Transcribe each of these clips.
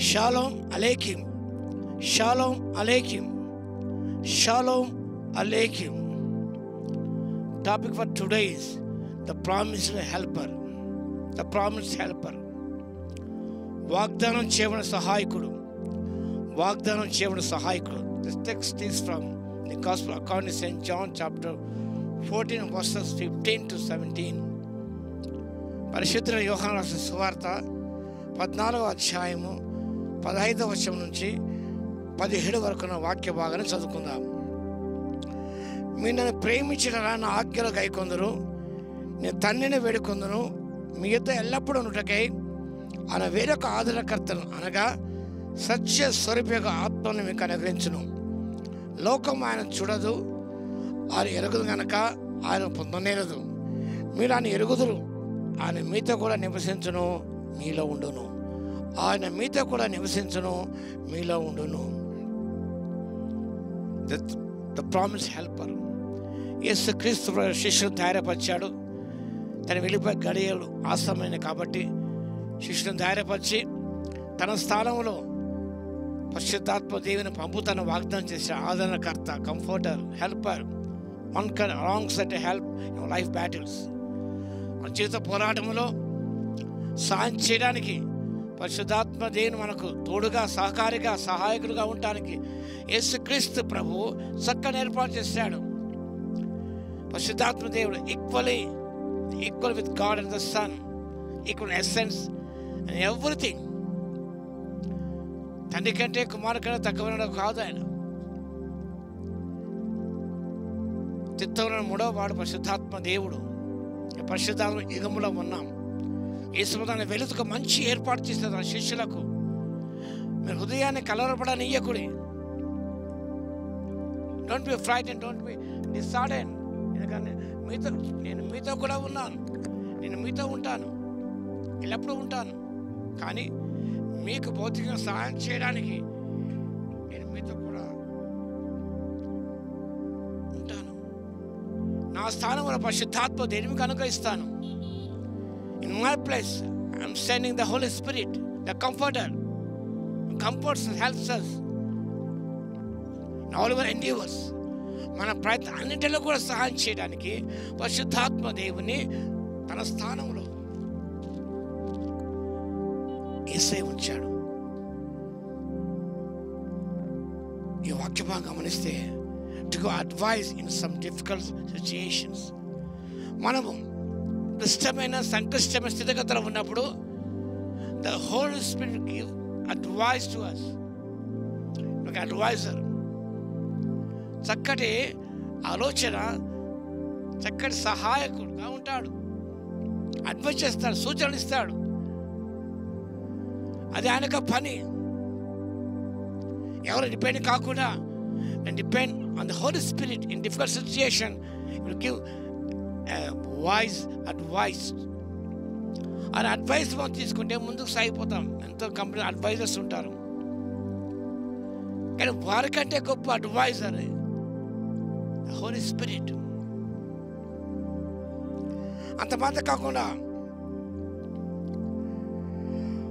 Shalom అలేకిం, షాలోమ్ అలేకిం, షాలోమ్ అలేకిం. Topic for today is the promised helper. The promised helper. వాగ్దానం చేయబడిన సహాయకుడు, వాగ్దానం చేయబడిన సహాయకుడు. This text is from the Gospel according to St. John chapter 14 verses 15 to 17. పరిశుద్ధ యోహాను రాసిన సువార్త 14వ అధ్యాయము 15వ వచనం నుంచి 17 వరకు ఉన్న వాక్య భాగాన్ని చదువుకుందాం. మీరు నన్ను ప్రేమించిన నా ఆజ్ఞలు గైకొందురు, నేను తండ్రిని వేడుకొందును, మీ యొద్ద ఎల్లప్పుడూ ఉండుటకై ఆయన వేరొక ఆదరణకర్తను అనగా సత్య స్వరూప ఆత్మను మీకు అనుగ్రహించును. లోకం ఆయన చూడదు, ఆయన ఎరుగుదు గనక ఆయన పొందనేరదు. మీరు ఆయన ఎరుగుదురు, ఆయన మీతో కూడా నివసించును, మీలో ఉండును. ఆయన మీతో కూడా నివసించును, మీలో ఉండును. The promise helper. యేసుక్రీస్తు శిష్యులను ధైర్యపరిచాడు. తన వెళ్ళిపోయే గడియలు ఆసమైన కాబట్టి శిష్యులను ధైర్యపరిచి తన స్థానంలో పరిశుద్ధాత్మ దేవుని పంపుతాను వాగ్దానం చేసే ఆదరణకర్త, comforter, helper. One can along side help your life battles. మన జీవిత పోరాటంలో సాయం చేయడానికి పరిశుద్ధాత్మ దేవుని మనకు తోడుగా, సహకారిగా, సహాయకుడిగా ఉండటానికి యేసుక్రీస్తు ప్రభు చక్కని ఏర్పాటు చేశాడు. పరిశుద్ధాత్మ దేవుడు equal with God and the son, equal essence and everything. తండ్రి కంటే కుమారు కంటే తక్కువ కాదు ఆయన. చిత్తంలో 3వ వాడు పరిశుద్ధాత్మ దేవుడు. పరిశుద్ధాత్మ యుగంలో ఉన్నాం. యేసుదాన్ని వెలుతుకు మంచి ఏర్పాటు చేస్తారు ఆ శిష్యులకు. మీరు హృదయాన్ని కలవరపడనియ్యకుడి. Don't be frightened, don't be disheartened. ఎందుకంటే నేను మీతో కూడా ఉన్నాను, నేను మీతో ఉంటాను, ఎల్లప్పుడూ ఉంటాను. కానీ మీకు భౌతికంగా సహాయం చేయడానికి నేను మీతో కూడా ఉంటాను. నా స్థానంలో పరిశుద్ధాత్మ దేని మీకు అనుగ్రహిస్తాను. In my place, I am sending the Holy Spirit, the Comforter, who comforts and helps us in all our endeavors. మన ప్రయత్నం అన్నింటిలో కూడా సహాయం చేయడానికి పరిశుద్ధాత్మ దేవుని తన స్థానంలో యేసయ్య ఉంచాడు. ఈ వాక్యభాగం గమనిస్తే to give advice in some difficult situations. మనము క్లిష్టమైన సంక్లిష్టమైన స్థితిగతులు ఉన్నప్పుడు the Holy Spirit give advice to us, like advisor. చక్కటి ఆలోచన, చక్కటి సహాయకుడుగా ఉంటాడు. అడ్వైజ్ చేస్తాడు, సూచనలు ఇస్తాడు. అది ఆయనకు పని. ఎవరు డిపెండ్ కాకుండా depend on the Holy Spirit in difficult situation. Will give voice advice. ఆ అడ్వైస్ మనం తీసుకుంటే ముందుకు సాగిపోతాం. ఎంతో కంపెనీ అడ్వైజర్స్ ఉంటారు, కానీ వారికంటే గొప్ప అడ్వైజర్ హోలీ స్పిరిట్. అంత మాత్రం కాకుండా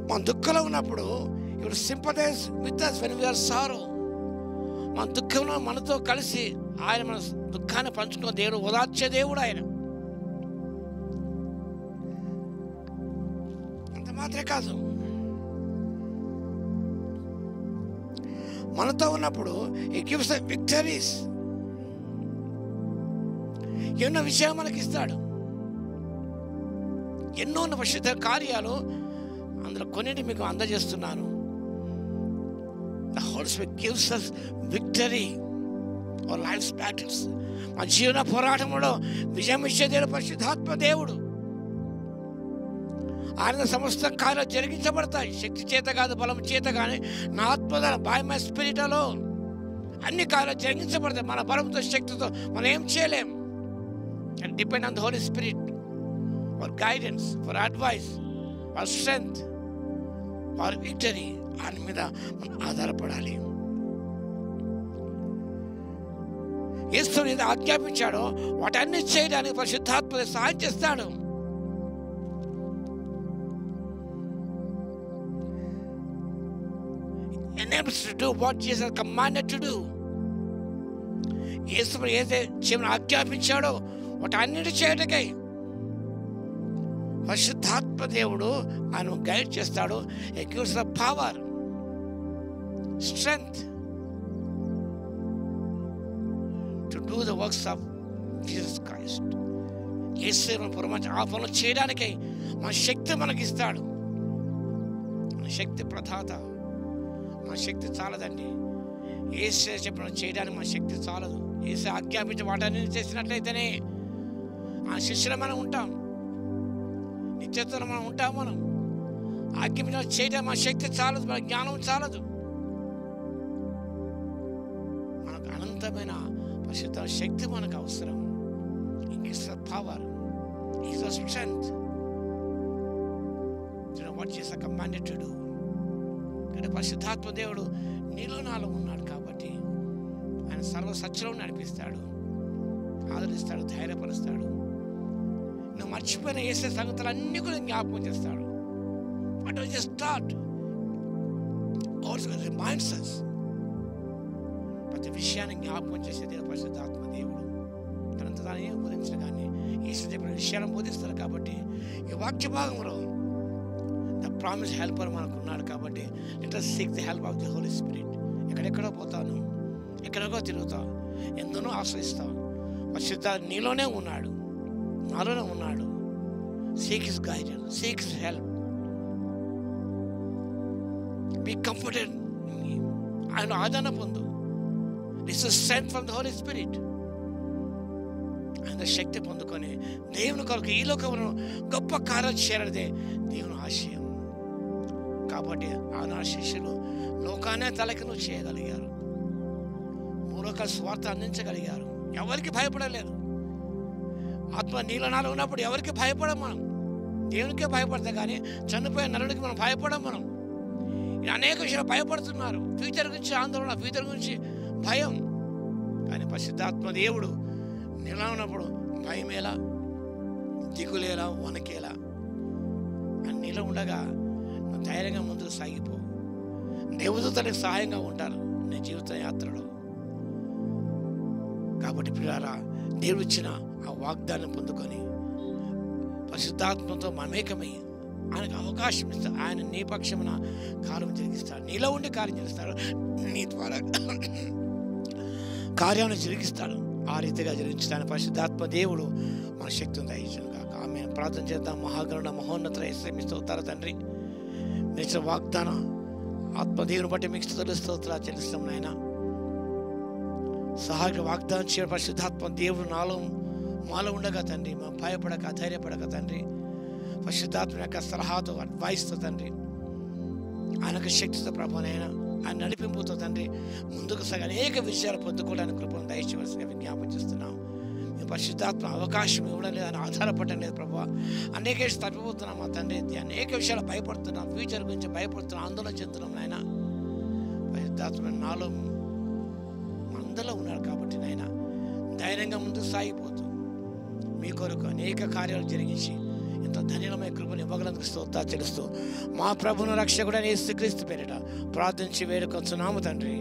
మన దుఃఖంలో ఉన్నప్పుడు ఇప్పుడు sympathise with us when we are sorrow. మన దుఃఖంలో మనతో కలిసి ఆయన మన దుఃఖాన్ని పంచుకున్న దేవుడు, ఓదార్చే దేవుడు ఆయన. అంత మాత్రమే కాదు, మనతో ఉన్నప్పుడు he gives us victories. ఎన్నో విషయాలు మనకి ఇస్తాడు. ఎన్నో పరిశుద్ధ కార్యాలు, అందులో కొన్నిటి మీకు అందజేస్తున్నాను. The Holy Spirit gives us victory or life's battles. మన జీవన పోరాటంలో విజయం ఇచ్చే దేవుడు పరిశుద్ధాత్మ దేవుడు. ఆయన సమస్త కార్యాలు జరిగించబడతాయి. శక్తి చేత కాదు, బలం చేత కానీ, నా ఆత్మ బై మై స్పిరిట్ అలో అన్ని కార్యాలు జరిగించబడతాయి. మన బలంతో, శక్తితో మనం ఏం చేయలేం. And depend on the Holy Spirit for guidance, for advice, for strength, for victory. ఆయన మీద మనం ఆధారపడాలి. యేసు ఏది ఆజ్ఞాపించాడో వాటన్ని చేయడానికి పరిశుద్ధాత్మ సహాయం చేస్తాడు. promised to do what Jesus commanded to do. యేసు ఏదైతే చేయమని ఆజ్ఞాపించాడో వాటి అన్నిటి చేయటకై పరిశుద్ధాత్మ దేవుడు ఆయన గైడ్ చేస్తాడు. He gives the power, strength to do the works of Jesus Christ. యేసు పురమార్చి ఆ పనులు చేయడానికై మన శక్తి మనకి ఇస్తాడు. మన శక్తి ప్రదాత. మన శక్తి చాలదండి. యేసు చెప్పిన చేయడానికి మన శక్తి చాలదు. యేసు ఆజ్ఞాపించి వాటన్ని చేసినట్లయితేనే ఆ శిష్యులు మనం ఉంటాం, నిత్యత్వం మనం ఉంటాం. మనం ఆజ్ఞాపించిన చేయడం మన శక్తి చాలదు, మన జ్ఞానం చాలదు. మనకు అనంతమైన పరిశుద్ధ శక్తి మనకు అవసరం. It's the power, it's the strength to know what Jesus commanded to do. అంటే పరిశుద్ధాత్మ దేవుడు నీలో నాలో ఉన్నాడు కాబట్టి ఆయన సర్వ సత్యంలో నడిపిస్తాడు, ఆదరిస్తాడు, ధైర్యపరుస్తాడు. నువ్వు మర్చిపోయిన చేసే సంగతులన్నీ కూడా జ్ఞాపకం చేస్తాడు. What was just taught also reminds us. ప్రతి విషయాన్ని జ్ఞాపకం చేసేది పరిశుద్ధాత్మ దేవుడు. తనంత తానే బోధించిన కానీ యేసు చెప్పిన విషయాలను బోధిస్తారు. కాబట్టి ఈ వాక్య భాగంలో ద ప్రామిస్ హెల్పర్ మనకు ఉన్నాడు. కాబట్టి let us seek the help of the Holy Spirit. ఎక్కడెక్కడో పోతాను, ఎక్కడెక్కడో తిరుగుతావు, ఎందునో ఆశ్రయిస్తావు. పరిశుద్ధ నీలోనే ఉన్నాడు, నాలోనే ఉన్నాడు. Seek his guidance, seek his help. Be comforted in him. ఆయన ఆదరణ పొందు. This is sent from the Holy Spirit. ఆయన శక్తి పొందుకొని దేవుని కొరకు ఈ లోకంలో గొప్ప కార్యాలు చేయాలనేదే దేవుని ఆశయం. కాబట్టి ఆయన శిష్యులు లోకాన్నే తలకిను చేయగలిగారు, మూలక స్వార్థ అందించగలిగారు. ఎవరికి భయపడలేదు. ఆత్మ నీలనాలు ఉన్నప్పుడు ఎవరికి భయపడం మనం, దేవునికే భయపడతాం. కానీ చనిపోయిన నరుడికి మనం భయపడం. మనం అనేక విషయాలు భయపడుతున్నారు. ఫ్యూచర్ గురించి ఆందోళన, ఫ్యూచర్ గురించి భయం. కానీ పరిశుద్ధాత్మ దేవుడు నీలో ఉన్నప్పుడు భయమేలా, దిగులేలా, వణకేలా. నీలో ఉండగా నువ్వు ధైర్యంగా ముందుకు సాగిపో. దేవదూతలకు సహాయంగా ఉంటారు నీ జీవిత యాత్రలో. కాబట్టి పిల్లారా, దేవుడు ఇచ్చిన ఆ వాగ్దానం పొందుకొని పరిశుద్ధాత్మతో మమేకమై ఆయనకు అవకాశం ఇస్తాడు. ఆయన నీ పక్షమున కార్యం జరిగిస్తాడు, నీలో ఉండి కార్యం జరిగిస్తాడు, నీ ద్వారా కార్యాన్ని జరిగిస్తాడు. ఆ రీతిగా జరిగించడానికి పరిశుద్ధాత్మ దేవుడు మన శక్తిని దయచేయను కాక. ఆమె ప్రార్థన చేద్దాం. మహాగరుడ మహోన్నత యేసయ్య స్తోత్రాలు తండ్రి. మీరు వాగ్దాన ఆత్మదేవుని బట్టి మీకు స్తోత్రాలు చెల్లిస్తాం నాయన. సహాయ వాగ్దానం చేయడం పరిశుద్ధాత్మ దేవుడు మాలో ఉండగా తండ్రి, మనం భయపడక, ధైర్యపడక తండ్రి, పరిశుద్ధాత్మ యొక్క సలహాతో, అడ్వైస్తో తండ్రి, ఆయనకు శక్తితో ప్రభునైనా ఆయన నడిపింపుతో తండ్రి ముందుకు సాగి అనేక విషయాలు పొందుకోవడానికి కృపను దయచేయవలసిగా విజ్ఞాపన చేస్తున్నాం. మీ పరిశుద్ధాత్మ అవకాశం ఇవ్వడం లేదు, అని ఆధారపడడం లేదు ప్రభు. అనేక విషయాలు తప్పిపోతున్నాం మా తండ్రి, అనేక విషయాలు భయపడుతున్నాం, ఫ్యూచర్ గురించి భయపడుతున్నాం, ఆందోళన చెందుతున్నాం నాయన. పరిశుద్ధాత్మ నాలో అందరిలో ఉన్నాడు కాబట్టి నాయన ధైర్యంగా ముందుకు సాగిపోతూ మీ కొరకు అనేక కార్యాలు జరిగించి ఎంతో ధన్యమైన కృపను ఇవ్వగలందుకు స్తోత్రాలు చెల్లిస్తూ మా ప్రభువును రక్షకుడైన యేసుక్రీస్తు పేరిట ప్రార్థించి వేడుకొంచున్నాము తండ్రి.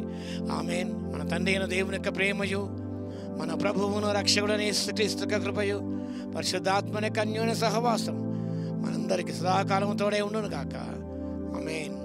ఆమేన్. మన తండ్రి అయిన దేవుని యొక్క ప్రేమయు, మన ప్రభువును రక్షకుడైన యేసుక్రీస్తు యొక్క కృపయు, పరిశుద్ధాత్మ యొక్క అన్యోన్య సహవాసం మనందరికీ సదాకాలం తోడే ఉండును గాక. ఆమేన్.